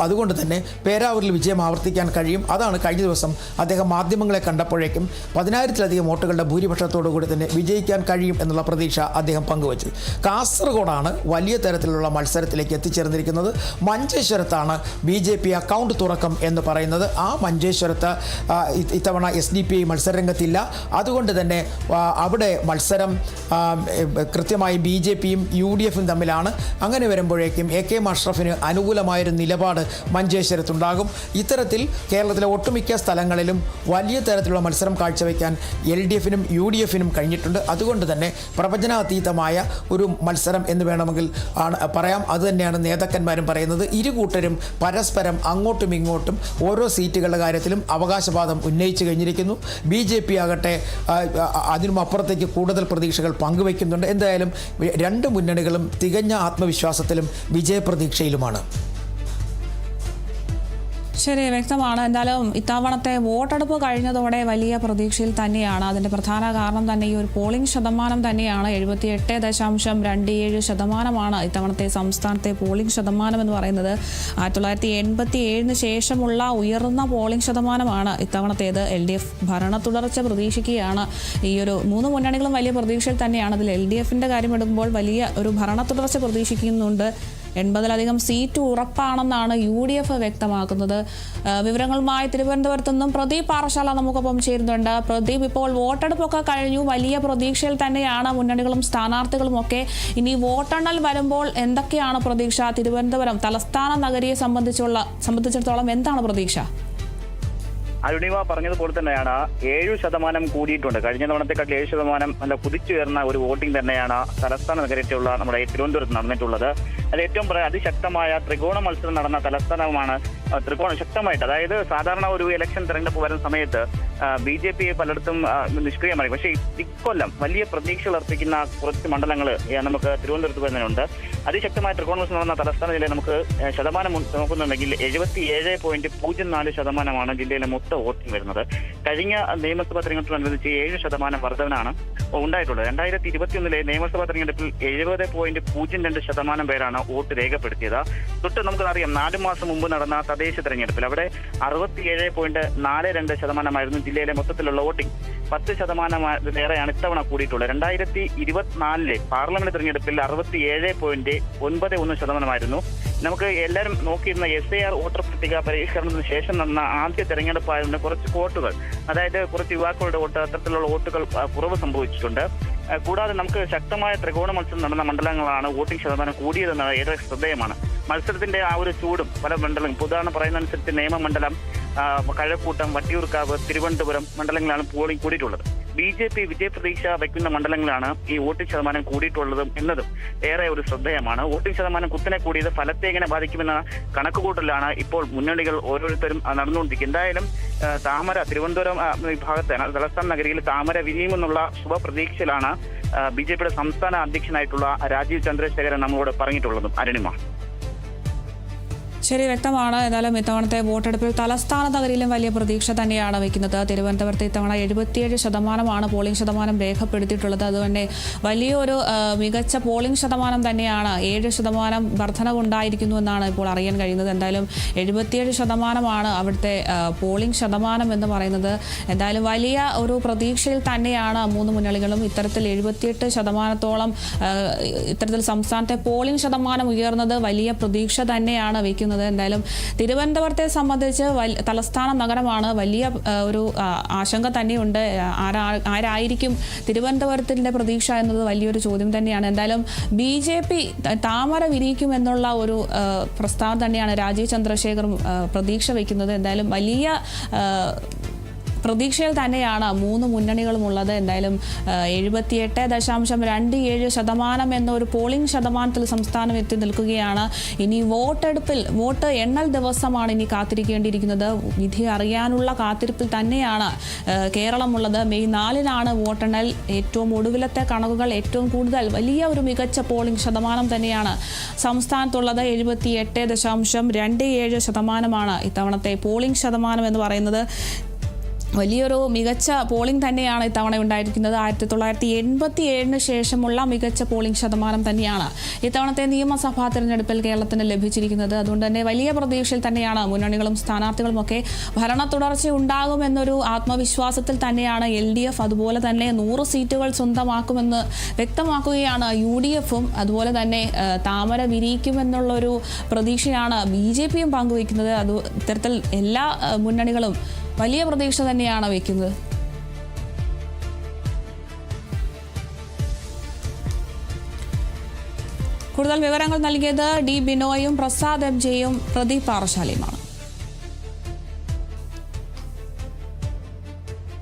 അതുകൊണ്ട് തന്നെ പേരാവൂരിൽ വിജയം ആവർത്തിക്കാൻ കഴിയും. അതാണ് കഴിഞ്ഞ ദിവസം അദ്ദേഹം മാധ്യമങ്ങളെ കണ്ടപ്പോഴേക്കും 10,000-ലധികം വോട്ടുകളുടെ ഭൂരിപക്ഷത്തോടു കൂടി തന്നെ വിജയിക്കാൻ കഴിയും എന്നുള്ള പ്രതീക്ഷ അദ്ദേഹം പങ്കുവച്ചത്. കാസർഗോഡാണ് വലിയ തരത്തിലുള്ള മത്സരത്തിലേക്ക് എത്തിച്ചേർന്നിരിക്കുന്നത്. മഞ്ചേശ്വരത്താണ് BJP അക്കൗണ്ട് തുറക്കം എന്ന് പറയുന്നത്. ആ മഞ്ചേശ്വരത്ത് ഇത്തവണ SDPI മത്സരരംഗത്തില്ല. അതുകൊണ്ട് തന്നെ അവിടെ മത്സരം കൃത്യമായി BJP-യും UDF-ഉം തമ്മിലാണ്. അങ്ങനെ വരുമ്പോഴേക്കും AK അഷ്റഫിന് അനുകൂലമായൊരു നിലപാട് മഞ്ചേശ്വരത്തുണ്ടാകും. ഇത്തരത്തിൽ കേരളത്തിലെ ഒട്ടുമിക്ക സ്ഥലങ്ങളിലും വലിയ തരത്തിലുള്ള മത്സരം കാഴ്ചവെക്കാൻ LDF-നും UDF-നും കഴിഞ്ഞിട്ടുണ്ട്. അതുകൊണ്ട് തന്നെ പ്രവചനാതീതമായ ഒരു മത്സരം എന്ന് വേണമെങ്കിൽ പറയാം. അതുതന്നെയാണ് നേതാക്കന്മാരും പറയുന്നത്. ഇരു കൂട്ടരും പരസ്പരം അങ്ങോട്ടും ഇങ്ങോട്ടും ഓരോ സീറ്റുകളുടെ കാര്യത്തിലും അവകാശവാദം ഉന്നയിച്ചു കഴിഞ്ഞിരിക്കുന്നു. BJP ആകട്ടെ അതിനും അപ്പുറത്തേക്ക് കൂടുതൽ പ്രതീക്ഷകൾ പങ്കുവയ്ക്കുന്നുണ്ട്. എന്തായാലും രണ്ട് മുന്നണികളും തികഞ്ഞ ആത്മവിശ്വാസത്തിലും വിജയപ്രതീക്ഷയിലുമാണ്. ശരി, വ്യക്തമാണ്. എന്തായാലും ഇത്തവണത്തെ വോട്ടെടുപ്പ് കഴിഞ്ഞതോടെ വലിയ പ്രതീക്ഷയിൽ തന്നെയാണ്. അതിൻ്റെ പ്രധാന കാരണം തന്നെ ഈ ഒരു പോളിംഗ് ശതമാനം തന്നെയാണ്. 78.27% ഇത്തവണത്തെ സംസ്ഥാനത്തെ പോളിംഗ് ശതമാനം എന്ന് പറയുന്നത്. 1987 ശേഷമുള്ള ഉയർന്ന പോളിംഗ് ശതമാനമാണ് ഇത്തവണത്തേത്. LDF ഭരണ തുടർച്ച പ്രതീക്ഷിക്കുകയാണ്. ഈ ഒരു മൂന്ന് മുന്നണികളും വലിയ പ്രതീക്ഷയിൽ തന്നെയാണ്. അതിൽ LDF-ൻ്റെ കാര്യം എടുക്കുമ്പോൾ വലിയ ഒരു ഭരണ തുടർച്ച പ്രതീക്ഷിക്കുന്നുണ്ട്. 80-ലധികം സീറ്റ് ഉറപ്പാണെന്നാണ് UDF വ്യക്തമാക്കുന്നത്. വിവരങ്ങളുമായി തിരുവനന്തപുരത്ത് നിന്നും പ്രദീപ് പാറശാല നമുക്കൊപ്പം ചേരുന്നുണ്ട്. പ്രദീപ്, ഇപ്പോൾ വോട്ടെടുപ്പൊക്കെ കഴിഞ്ഞു, വലിയ പ്രതീക്ഷയിൽ തന്നെയാണ് മുന്നണികളും സ്ഥാനാർത്ഥികളും ഒക്കെ. ഇനി വോട്ടെണ്ണൽ വരുമ്പോൾ എന്തൊക്കെയാണ് പ്രതീക്ഷ? തിരുവനന്തപുരം തലസ്ഥാന നഗരിയെ സംബന്ധിച്ചിടത്തോളം എന്താണ് പ്രതീക്ഷ? അരുണിമ പറഞ്ഞതുപോലെ തന്നെയാണ് 7% കൂടിയിട്ടുണ്ട്. കഴിഞ്ഞ തവണത്തെക്കാട്ടിൽ 7% നല്ല കുതിച്ചുയർന്ന ഒരു വോട്ടിംഗ് തന്നെയാണ് തലസ്ഥാന നഗരത്തിലുള്ള നമ്മുടെ തിരുവനന്തപുരത്ത് നടന്നിട്ടുള്ളത്. അത് ഏറ്റവും അതിശക്തമായ ത്രികോണ മത്സരം നടന്ന തലസ്ഥാനമാണ്. ത്രികോണം ശക്തമായിട്ട്, അതായത് സാധാരണ ഒരു ഇലക്ഷൻ തെരഞ്ഞെടുപ്പ് വരുന്ന സമയത്ത് BJP പലയിടത്തും നിഷ്ക്രിയമായി. പക്ഷേ ഇക്കൊല്ലം വലിയ പ്രതീക്ഷകൾ അർപ്പിക്കുന്ന കുറച്ച് മണ്ഡലങ്ങൾ നമുക്ക് തിരുവനന്തപുരത്ത് വരുന്നുണ്ട്. അതിശക്തമായ ത്രികോണ മത്സരം നടന്ന തലസ്ഥാന ജില്ലയിൽ നമുക്ക് ശതമാനം നോക്കുന്നുണ്ടെങ്കിൽ 77.04% ജില്ലയിലെ മൊത്തം വോട്ടിംഗ് വരുന്നത്. കഴിഞ്ഞ നിയമസഭാ തെരഞ്ഞെടുപ്പിനനുസരിച്ച് 7% വർധനമാണ് ഉണ്ടായിട്ടുള്ളത്. 2021 നിയമസഭാ തെരഞ്ഞെടുപ്പിൽ 70.02% പേരാണ് വോട്ട് രേഖപ്പെടുത്തിയത്. തൊട്ട് നമുക്കറിയാം 4 മാസം മുമ്പ് നടന്ന തദ്ദേശ തെരഞ്ഞെടുപ്പിൽ അവിടെ 67.42% ജില്ലയിലെ മൊത്തത്തിലുള്ള വോട്ടിംഗ്. 10% ഇത്തവണ കൂടിയിട്ടുള്ളത്. 2024 പാർലമെന്റ് തെരഞ്ഞെടുപ്പിൽ 67.91% നമുക്ക് എല്ലാവരും നോക്കിയിരുന്ന SIR വോട്ടർ പട്ടിക പരിഷ്കരണത്തിന് ശേഷം നടന്ന ആദ്യ തെരഞ്ഞെടുപ്പായതുകൊണ്ട് കുറച്ച് വോട്ടുകൾ, അതായത് കുറച്ച് യുവാക്കളുടെ വോട്ട്, അത്തരത്തിലുള്ള വോട്ടുകൾ കുറവ് സംഭവിച്ചിട്ടുണ്ട്. കൂടാതെ നമുക്ക് ശക്തമായ ത്രികോണ മത്സരം നടന്ന മണ്ഡലങ്ങളാണ് വോട്ടിംഗ് ശതമാനം കൂടിയതെന്നത് ഏറെ ശ്രദ്ധേയമാണ്. മത്സരത്തിന്റെ ആ ഒരു ചൂടും പല മണ്ഡലം, ഉദാഹരണം പറയുന്നതനുസരിച്ച് നേമമണ്ഡലം, കഴക്കൂട്ടം, വട്ടിയൂർക്കാവ്, തിരുവനന്തപുരം മണ്ഡലങ്ങളാണ് പോളിംഗ് കൂടിയിട്ടുള്ളത്. BJP വിജയപ്രതീക്ഷ വയ്ക്കുന്ന മണ്ഡലങ്ങളാണ് ഈ വോട്ടിംഗ് ശതമാനം കൂടിയിട്ടുള്ളതും എന്നതും ഏറെ ഒരു ശ്രദ്ധേയമാണ്. വോട്ടിംഗ് ശതമാനം കുത്തനെ കൂടിയത് ഫലത്തെ എങ്ങനെ ബാധിക്കുമെന്ന കണക്കുകൂട്ടലാണ് ഇപ്പോൾ മുന്നണികൾ ഓരോരുത്തരും നടന്നുകൊണ്ടിരിക്കുന്നത്. എന്തായാലും താമര തിരുവനന്തപുരം വിഭാഗത്തെ തലസ്ഥാന നഗരിയിൽ താമര വിരിയുമെന്നുള്ള ശുഭപ്രതീക്ഷയിലാണ് BJPയുടെ സംസ്ഥാന അധ്യക്ഷനായിട്ടുള്ള രാജീവ് ചന്ദ്രശേഖരൻ നമ്മളോട് പറഞ്ഞിട്ടുള്ളതും. അരുണിമ. ശരി, വ്യക്തമാണ്. ഏതായാലും ഇത്തവണത്തെ വോട്ടെടുപ്പിൽ തലസ്ഥാന നഗരിയിലും വലിയ പ്രതീക്ഷ തന്നെയാണ് വയ്ക്കുന്നത്. തിരുവനന്തപുരത്ത് ഇത്തവണ 77% പോളിംഗ് ശതമാനം രേഖപ്പെടുത്തിയിട്ടുള്ളത്. അതുതന്നെ വലിയൊരു മികച്ച പോളിംഗ് ശതമാനം തന്നെയാണ്. 7% വർധനവുണ്ടായിരിക്കുന്നു എന്നാണ് ഇപ്പോൾ അറിയാൻ കഴിയുന്നത്. എന്തായാലും 77% അവിടുത്തെ പോളിംഗ് ശതമാനം എന്ന് പറയുന്നത്. എന്തായാലും വലിയ ഒരു പ്രതീക്ഷയിൽ തന്നെയാണ് മൂന്ന് മുന്നണികളും. ഇത്തരത്തിൽ 78% ഇത്തരത്തിൽ സംസ്ഥാനത്തെ പോളിംഗ് ശതമാനം ഉയർന്നത് വലിയ പ്രതീക്ഷ തന്നെയാണ് വയ്ക്കുന്നത്. എന്തായാലും തിരുവനന്തപുരത്തെ സംബന്ധിച്ച് തലസ്ഥാന നഗരമാണ്. വലിയ ഒരു ആശങ്ക തന്നെയുണ്ട്. ആരായിരിക്കും തിരുവനന്തപുരത്തിന്റെ പ്രതീക്ഷ എന്നത് വലിയൊരു ചോദ്യം തന്നെയാണ്. എന്തായാലും BJP താമര വിരിയിക്കുമെന്നുള്ള ഒരു പ്രസ്താവന തന്നെയാണ് രാജീവ് ചന്ദ്രശേഖറും പ്രതീക്ഷ വയ്ക്കുന്നത്. എന്തായാലും വലിയ പ്രതീക്ഷയിൽ തന്നെയാണ് മൂന്ന് മുന്നണികളും ഉള്ളത്. എന്തായാലും 78.27% എന്നൊരു പോളിംഗ് ശതമാനത്തിൽ സംസ്ഥാനം എത്തി നിൽക്കുകയാണ്. ഇനി വോട്ട് എണ്ണൽ ദിവസമാണ് ഇനി കാത്തിരിക്കേണ്ടിയിരിക്കുന്നത്. വിധി അറിയാനുള്ള കാത്തിരിപ്പിൽ തന്നെയാണ് കേരളമുള്ളത്. മെയ് 4-നാണ് വോട്ടെണ്ണൽ. ഏറ്റവും ഒടുവിലത്തെ കണക്കുകൾ ഏറ്റവും കൂടുതൽ വലിയ ഒരു മികച്ച പോളിംഗ് ശതമാനം തന്നെയാണ് സംസ്ഥാനത്തുള്ളത്. 78.27% ഇത്തവണത്തെ പോളിംഗ് ശതമാനം എന്ന് പറയുന്നത്. വലിയൊരു മികച്ച പോളിംഗ് തന്നെയാണ് ഇത്തവണ ഉണ്ടായിരിക്കുന്നത്. 1987 ശേഷമുള്ള മികച്ച പോളിംഗ് ശതമാനം തന്നെയാണ് ഇത്തവണത്തെ നിയമസഭാ തെരഞ്ഞെടുപ്പിൽ കേരളത്തിന് ലഭിച്ചിരിക്കുന്നത്. അതുകൊണ്ട് തന്നെ വലിയ പ്രതീക്ഷയിൽ തന്നെയാണ് മുന്നണികളും സ്ഥാനാർത്ഥികളുമൊക്കെ. ഭരണ തുടർച്ച ഉണ്ടാകുമെന്നൊരു ആത്മവിശ്വാസത്തിൽ തന്നെയാണ് LDF. അതുപോലെ തന്നെ 100 സീറ്റുകൾ സ്വന്തമാക്കുമെന്ന് വ്യക്തമാക്കുകയാണ് UDFും. അതുപോലെ തന്നെ താമര വിരിയിക്കുമെന്നുള്ളൊരു പ്രതീക്ഷയാണ് BJPയും പങ്കുവയ്ക്കുന്നത്. അത് ഇത്തരത്തിൽ എല്ലാ മുന്നണികളും വലിയ പ്രതീക്ഷ തന്നെയാണ് വയ്ക്കുന്നത്. കൂടുതൽ വിവരങ്ങൾ നൽകിയത് D. ബിനോയും പ്രസാദ് MJയും പ്രദീപ് പാറശാലയുമാണ്.